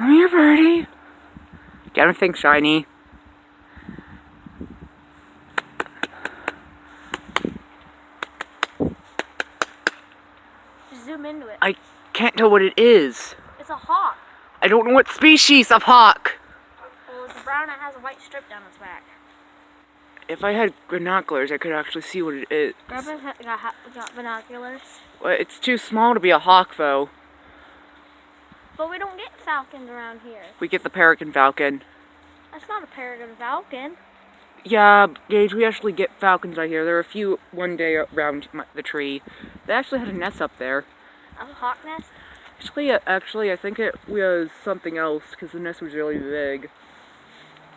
Come here, birdie. Get anything shiny? Just zoom into it. I can't tell what it is. It's a hawk. I don't know what species of hawk. Well, it's brown and it has a white strip down its back. If I had binoculars, I could actually see what it is. Grandpa got binoculars. Well, it's too small to be a hawk, though. But we don't get falcons around here. We get the peregrine falcon. That's not a peregrine falcon. Yeah, Gage, we actually get falcons right here. There were a few one day around the tree. They actually had a nest up there. A hawk nest? Actually, I think it was something else because the nest was really big.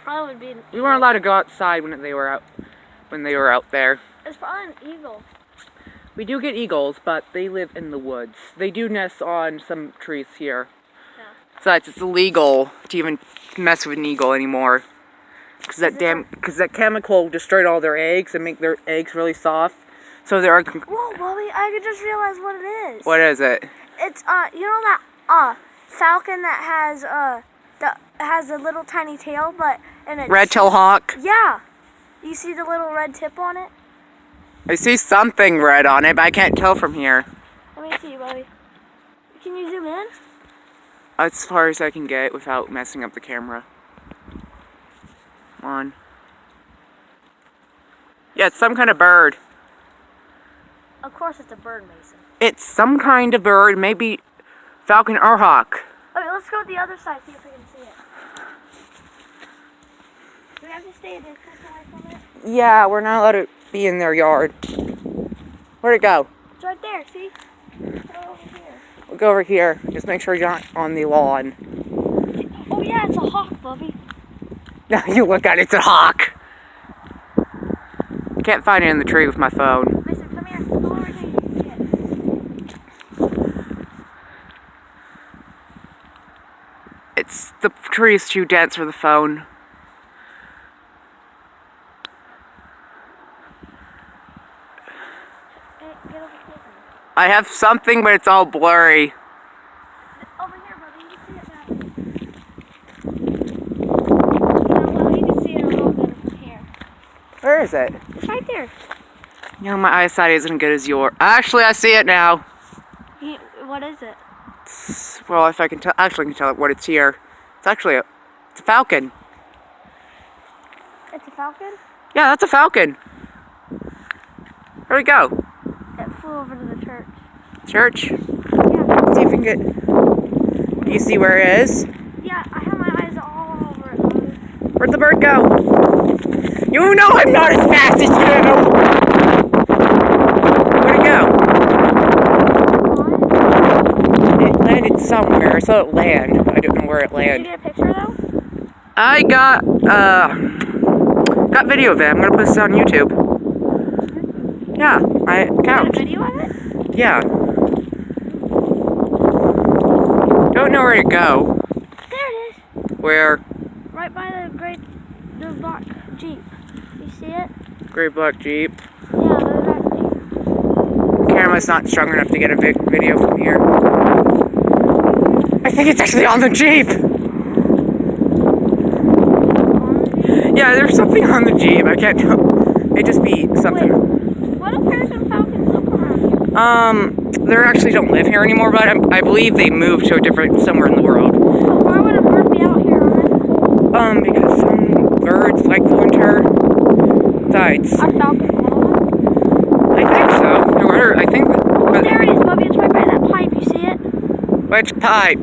Probably would be an We weren't allowed to go outside when they were out there. It's probably an eagle. We do get eagles, but they live in the woods. They do nest on some trees here. Yeah. Besides, it's illegal to even mess with an eagle anymore. Because that chemical destroyed all their eggs and make their eggs really soft. So there are. Whoa, Bobby! I could just realize what it is. What is it? It's you know that falcon that has a little tiny tail, but and it's Red-tailed hawk. Yeah. You see the little red tip on it? I see something red on it, but I can't tell from here. Let me see, Bobby. Can you zoom in? As far as I can get without messing up the camera. Come on. Yeah, it's some kind of bird. Of course, it's a bird, Mason. It's some kind of bird, maybe falcon or hawk. Okay, let's go to the other side, see if we can see it. Do we have to stay a distance away from it? Yeah, we're not allowed to be in their yard. Where'd it go? It's right there, see? Go over here. We'll go over here. Just make sure you're not on the lawn. Oh yeah, it's a hawk, Bubby. Now you look at it, it's a hawk. I can't find it in the tree with my phone. Mason, come here. Go over here. You can see it. The tree is too dense for the phone. Hey, get over here. I have something, but it's all blurry. Over here, Bubby. You can see it now. You can see it a little bit from here. Where is it? It's right there. You know, my eyesight isn't good as yours. Actually, I see it now. What is it? Well, if I can tell, actually, I can tell it what it's here. It's actually it's a falcon. It's a falcon? Yeah, that's a falcon. Where'd it go? It flew over to the church. Church? Yeah. Let's see if we can get. Do you see where it is? Yeah, I have my eyes all over it. Bobby. Where'd the bird go? You know I'm not as fast as you! Where'd it go? It landed somewhere. I saw it land. I don't know where it Did landed. you get a picture though? I got video of it. I'm gonna post it on YouTube. Yeah, I You got count. a video of it? Yeah. Don't know where to go. There it is. Where? Right by the black Jeep. You see it? Gray black Jeep. Yeah, the black Jeep. The camera's not strong enough to get a video from here. I think it's actually on the Jeep. Yeah, there's something on the Jeep. I can't tell. It just be something. Wait, what do peregrine falcons look around here? They actually don't live here anymore, but I believe they moved to somewhere in the world. But why would a bird be out here on it? Because some birds like the winter. Besides, Are falcons one of them? I think so. Or I think. Oh, there it is, Bubby. It's right by that pipe. You see it? Which pipe?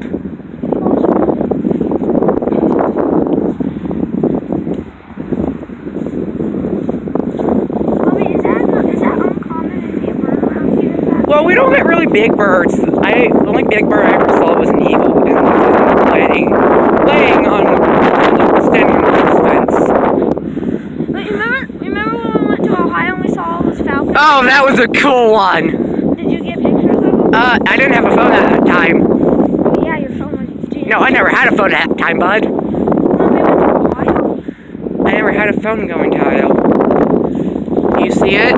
Bubby, is that uncommon to see a bird around here? Is that- Well, we don't get really big birds. The only big bird I ever saw was an eagle, and it was laying on standing on the fence. Wait, remember when we went to Ohio and we saw all those falcons? Oh, that was a cool one. Did you get pictures of them? I didn't have a phone at that time. Oh, yeah, your phone was. No, I never had a phone at that time, bud. When we went to Ohio. I never had a phone going to Ohio. You see it?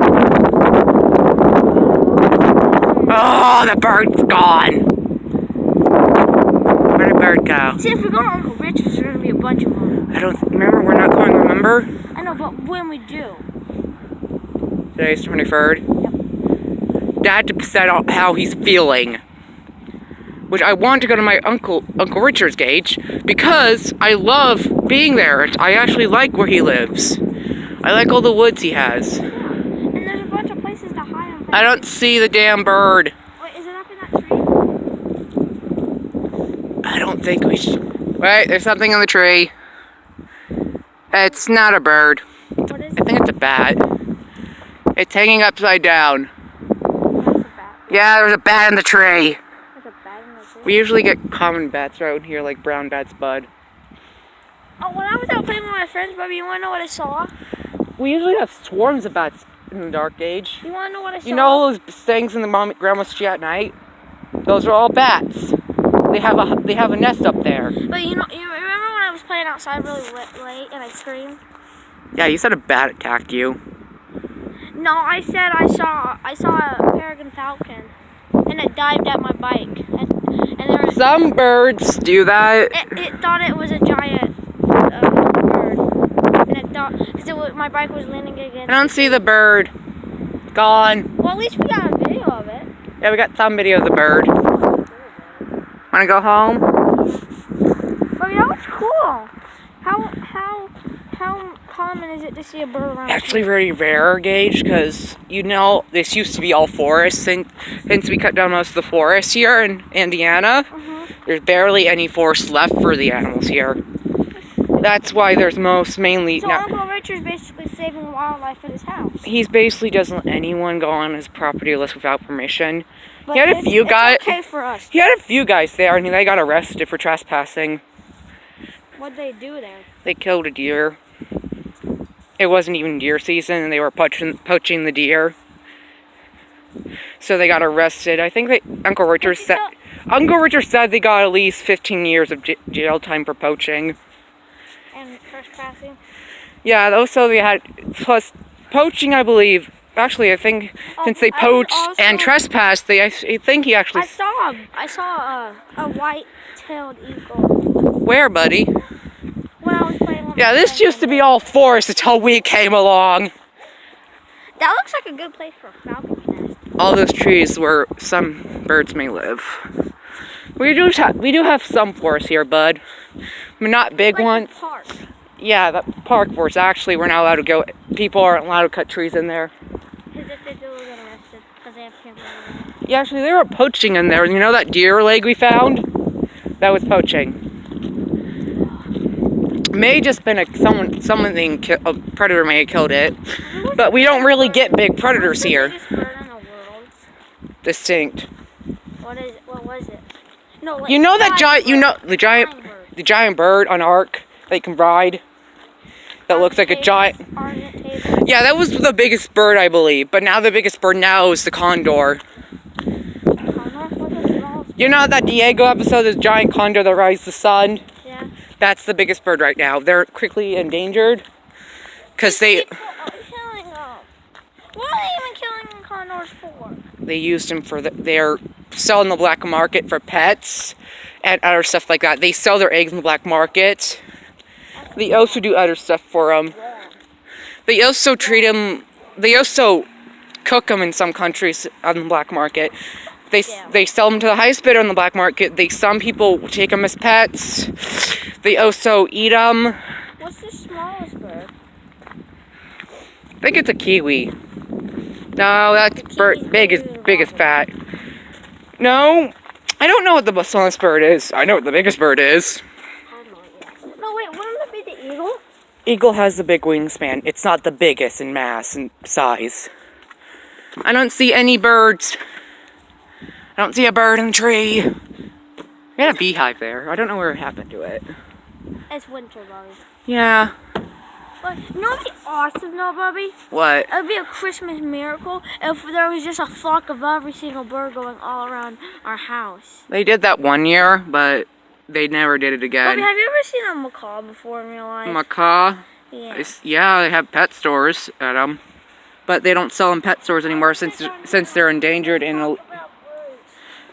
Oh, the bird's gone. Where'd the bird go? See, if we go to Uncle Richard's, there's gonna be a bunch of them. I don't remember. We're not going. Remember? I know, but when we do. Today's 23rd. Yep. Dad said how he's feeling. Which I want to go to my Uncle Richard's, Gage, because I love being there. I actually like where he lives. I like all the woods he has. And there's a bunch of places to hide them. I don't see the damn bird. Wait, is it up in that tree? I don't think we should. Wait, there's something in the tree. It's not a bird. What is I it? think it's a bat. It's hanging upside down. That's a bat. Yeah, there's a bat in the tree. There's a bat in the tree. We usually get common bats around here, like brown bats, bud. Oh, when I was out playing with my friends, Bubby, you wanna know what I saw? We usually have swarms of bats in the dark, Gage. You wanna know what I saw? You know all those things in the grandma's tree at night? Those are all bats. They have a nest up there. But you remember when I was playing outside really late and I screamed? Yeah, you said a bat attacked you. No, I said I saw a peregrine falcon, and it dived at my bike, and there was, Some birds do that. it thought it was a giant bird, and it thought because my bike was leaning against. I don't see the bird. Gone. Well, at least we got a video of it. Yeah, we got some video of the bird. Wanna go home? But that was cool. How common is it to see a bird around? Actually very rare, Gage, because you know this used to be all forest, and since we cut down most of the forest here in Indiana, there's barely any forest left for the animals here. That's why there's mainly. So Uncle Richard's basically saving wildlife at his house. He's basically doesn't let anyone go on his property unless without permission. But He had a few guys. It's okay for us. He had a few guys there, and they got arrested for trespassing. What'd they do there? They killed a deer. It wasn't even deer season, and they were poaching the deer. So they got arrested. I think Uncle Richard said they got at least 15 years of jail time for poaching. And trespassing? Yeah, also they had, plus poaching, I believe. Actually, I think since they poached and trespassed, I think he actually. I saw a white-tailed eagle. Where, buddy? When I was playing with Yeah, my this friends. used to be all forest until we came along. That looks like a good place for a falcon nest. All those trees where some birds may live. We do have some forest here, bud. But not big Like ones. the park. Yeah, the park forest. Actually, we're not allowed to go. People aren't allowed to cut trees in there. Because if they do, we'll get arrested. Because they have cameras. Yeah, actually, they were poaching in there. You know that deer leg we found? That was poaching. May just been a predator may have killed it, but we don't really get big predators here. What's the biggest bird in the world? Distinct. What was it? No, like You know that giant? You know bird. the giant bird on Ark that you can ride. That looks like a giant. Yeah, that was the biggest bird, I believe. But now the biggest bird now is the condor. You know that Diego episode, this giant condor that rides the sun? Yeah. That's the biggest bird right now. They're quickly endangered because Killing them. What are they even killing condors for? they used them for they're selling the black market for pets and other stuff like that. They sell their eggs in the black market. They also do other stuff for them. They also treat them. They also cook them in some countries on the black market. They sell them to the highest bidder on the black market. Some people take them as pets. They also eat them. What's the smallest bird? I think it's a kiwi. No, that's big as fat. No, I don't know what the smallest bird is. I know what the biggest bird is. No, wait, wouldn't it be the eagle? Eagle has the big wingspan. It's not the biggest in mass and size. I don't see any birds. I don't see a bird in the tree. We had a beehive there. I don't know where it happened to it. It's winter, Bobby. Yeah. But you know what'd be awesome though, Bobby? What? It would be a Christmas miracle if there was just a flock of every single bird going all around our house. They did that one year, but they never did it again. Bobby, have you ever seen a macaw before in real life? Macaw? Yeah. Yeah, they have pet stores at them. But they don't sell in pet stores anymore since they're endangered and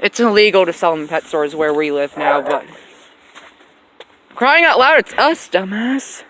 it's illegal to sell them in pet stores where we live now, but Crying out loud, it's us, dumbass.